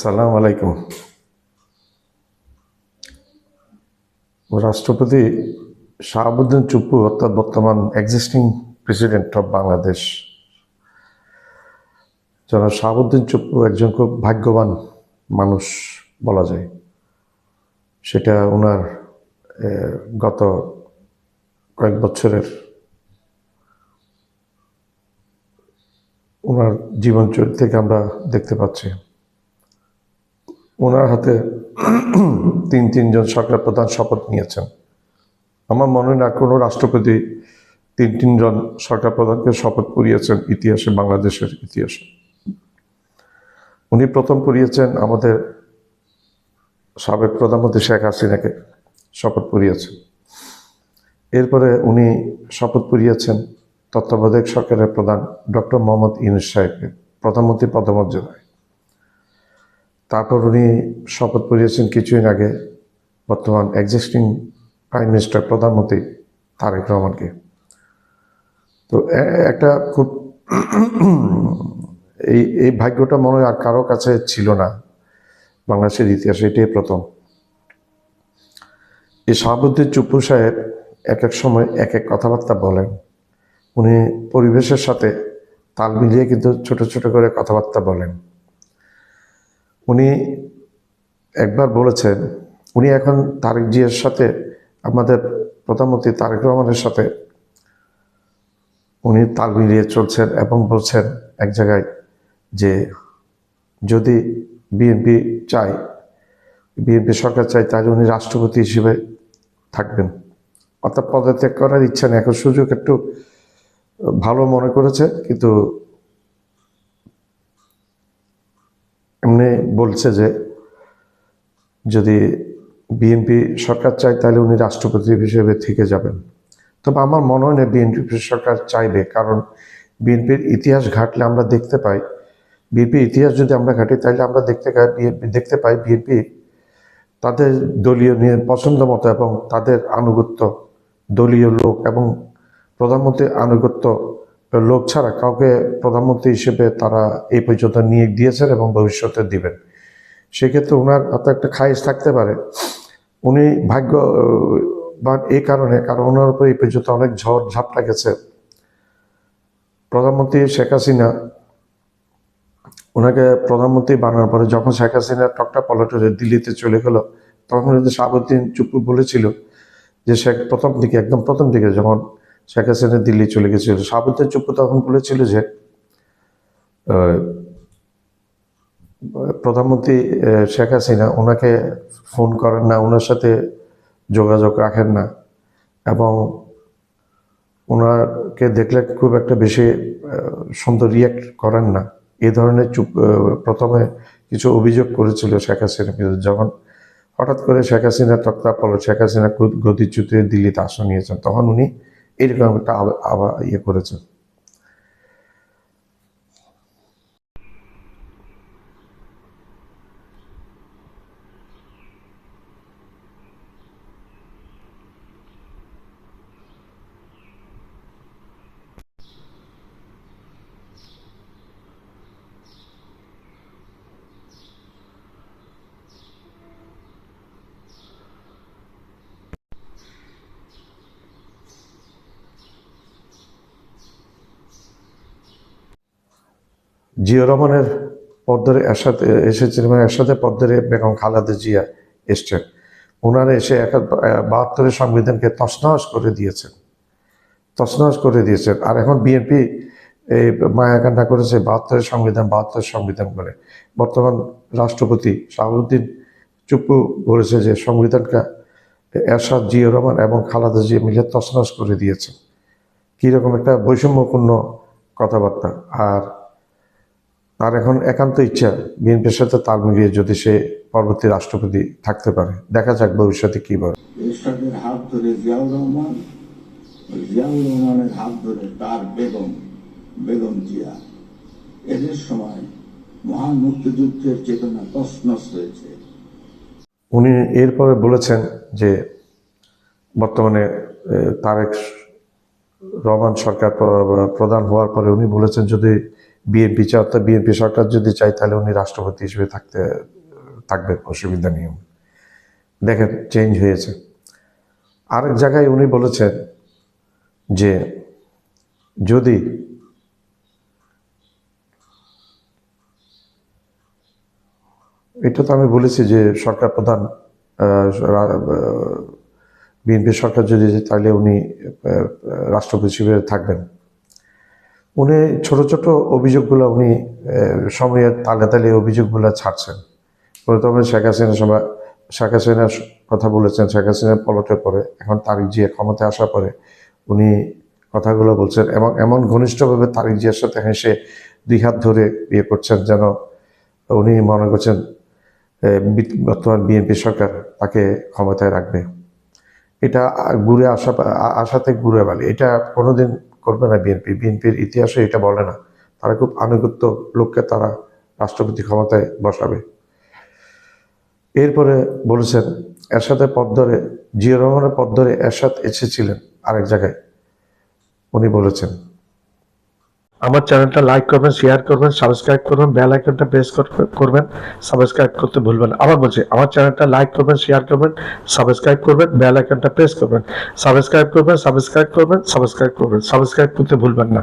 আসসালামু আলাইকুম। রাষ্ট্রপতি শাহাবুদ্দিন চুপ্পু অর্থাৎ বর্তমান এক্সিস্টিং প্রেসিডেন্ট অফ বাংলাদেশ জনাব শাহাবুদ্দিন চুপ্পু একজন খুব ভাগ্যবান মানুষ বলা যায়। সেটা ওনার গত কয়েক বছরের ওনার জীবনচরিত থেকে আমরা দেখতে পাচ্ছি। ওনার হাতে তিনজন সরকার প্রধান শপথ নিয়েছেন। আমার মনে হয় না কোনো রাষ্ট্রপতি তিনজন সরকার প্রধানকে শপথ করিয়েছেন ইতিহাসে, বাংলাদেশের ইতিহাসে। উনি প্রথম করিয়েছেন আমাদের সাবেক প্রধানমন্ত্রী শেখ হাসিনাকে শপথ করিয়েছেন। এরপরে উনি শপথ করিয়েছেন তত্ত্বাবধায়ক সরকারের প্রধান ডক্টর মোহাম্মদ ইউনূস সাহেবকে প্রধানমন্ত্রী পদমর্যাদায়। তারপর উনি শপথ করিয়েছেন কিছুদিন আগে বর্তমান এক্সিস্টিং প্রাইম মিনিস্টার প্রধানমন্ত্রী তারেক রহমানকে। তো একটা খুব এই ভাগ্যটা মনে হয় আর কারো কাছে ছিল না বাংলাদেশের ইতিহাসে, এটাই প্রথম। এই শাহাবুদ্দিন চুপ্পু সাহেব এক এক সময় এক এক কথাবার্তা বলেন। উনি পরিবেশের সাথে তাল মিলিয়ে কিন্তু ছোট ছোট করে কথাবার্তা বলেন। উনি একবার বলেছেন, উনি এখন তারেক জিয়ার সাথে, আমাদের প্রধানমন্ত্রী তারেক রহমানের সাথে উনি তাল মিলিয়ে চলছেন এবং বলছেন এক জায়গায় যে যদি বিএনপি সরকার চায় তাহলে উনি রাষ্ট্রপতি হিসেবে থাকবেন, অর্থাৎ পদত্যাগ করার ইচ্ছা নেই। এখন সুযোগ একটু ভালো মনে করেছে, কিন্তু এমনি বলছে যে যদি বিএনপি সরকার চায় তাহলে উনি রাষ্ট্রপতি হিসেবে থেকে যাবেন। তবে আমার মনে হয় না বিএনপি সরকার চাইবে, কারণ বিএনপির ইতিহাস ঘাটলে আমরা দেখতে পাই, বিএনপির ইতিহাস যদি আমরা ঘাঁটি তাহলে আমরা দেখতে পাই বিএনপি তাদের দলীয় নিয়ে পছন্দ মতো এবং তাদের আনুগত্য, দলীয় লোক এবং প্রধানমন্ত্রীর আনুগত্য লোক ছাড়া কাউকে প্রধানমন্ত্রী হিসেবে তারা এই পর্যন্ত নিয়োগ দিয়েছেন এবং ভবিষ্যতে দিবেন। সেক্ষেত্রে ওনার হয়তো একটা খায়েশ থাকতে পারে। উনি ভাগ্যবান এই কারণে, কারণ ওনার উপরে এই পর্যন্ত অনেক ঝড় ঝাপটা গেছে। প্রধানমন্ত্রী শেখ হাসিনা, ওনাকে প্রধানমন্ত্রী বানানোর পরে যখন শেখ হাসিনা টকটা পলটরে দিল্লিতে চলে গেল, তখন কিন্তু শাহাবুদ্দিন চুপ্পু বলেছিল যে একদম প্রথম দিকে যখন শেখ হাসিনা দিল্লি চলে গেছিল, শাহাবুদ্দিন চুপ্পু তখন বলেছিল যে প্রধানমন্ত্রী শেখ হাসিনা ওনাকে ফোন করেন না, ওনার সাথে যোগাযোগ রাখেন না এবং ওনাকে দেখলে খুব একটা বেশি সুন্দর রিয়াক্ট করেন না। এই ধরনের প্রথমে কিছু অভিযোগ করেছিল শেখ হাসিনা, কিন্তু যখন হঠাৎ করে শেখ হাসিনা শেখ হাসিনা গদিচ্যুতে দিল্লিতে আসন নিয়েছেন, তখন উনি এইরকম একটা আবার করেছেন। জিয়া রহমানের পদ ধরে এসেছিলেন, মানে এরশাদের পদ ধরে বেগম খালেদা জিয়া এসছেন। ওনারা এসে 72 সংবিধানকে তছনছ করে দিয়েছেন। আর এখন বিএনপি এই মায়াকান্না করেছে 72 সংবিধান করে। বর্তমান রাষ্ট্রপতি শাহাবুদ্দিন চুপ্পু বলেছে যে সংবিধানটা এরশাদ, জিয়া রহমান এবং খালেদা জিয়া মিলে তছনছ করে দিয়েছে। কীরকম একটা বৈষম্যপূর্ণ কথাবার্তা। আর তার এখন একান্ত ইচ্ছা বিএনপির সাথে তাল মিলিয়ে যদি সে পরবর্তী রাষ্ট্রপতি থাকতে পারে। দেখা যাক ভবিষ্যতে কি বলে। এরশাদের হাত ধরে জিয়াউর রহমানের হাত ধরে তার বেগম জিয়া, এদের সময় মহান মুক্তিযুদ্ধের চেতনা তছনছ হয়েছে। উনি এরপরে বলেছেন যে বর্তমানে তারেক রহমান সরকার প্রধান হওয়ার পরে উনি বলেছেন যদি বিএনপি চায়, অর্থাৎ বিএনপি সরকার যদি চায় তাহলে উনি রাষ্ট্রপতি হিসেবে থাকতে থাকবেন, অসুবিধা নেই। দেখেন চেঞ্জ হয়েছে। আরেক জায়গায় উনি বলেছেন যে যদি এটা তো আমি বলেছি যে সরকার প্রধান বিএনপি সরকার যদি তাহলে উনি রাষ্ট্রপতি হিসেবে থাকবেন। উনি ছোট ছোট অভিযোগগুলো উনি সময়ের তালে তালে অভিযোগগুলো ছাড়ছেন। প্রথমে শেখ হাসিনার কথা বলেছেন, শেখ হাসিনার পলটের পরে, এখন তারেক জিয়া ক্ষমতায় আসার পরে উনি কথাগুলো বলছেন এবং এমন ঘনিষ্ঠভাবে তারেক জিয়ার সাথে হেসে দুই হাত ধরে বিয়ে করছেন যেন উনি মনে করছেন বর্তমান বিএনপি সরকার তাকে ক্ষমতায় রাখবে। এটা আশাতে ঘুরে বালি, এটা কোনোদিন করবে না বিএনপির ইতিহাসে এটা বলে না। তারা খুব আনুগত্য লোককে তারা রাষ্ট্রপতি ক্ষমতায় বসাবে। এরপরে বলেছেন এরশাদের পথ ধরে, জিয়া রহমানের পথ ধরে এরশাদ এসেছিলেন আরেক জায়গায়, উনি বলেছেন। আমার চ্যানেলটা লাইক করবেন, শেয়ার করবেন, সাবস্ক্রাইব করবেন, বেল আইকনটা প্রেস করবেন, সাবস্ক্রাইব করতে ভুলবেন না। আবার বলছি, আমার চ্যানেলটা লাইক করবেন, শেয়ার করবেন, সাবস্ক্রাইব করবেন, বেল আইকনটা প্রেস করবেন, সাবস্ক্রাইব করতে ভুলবেন না।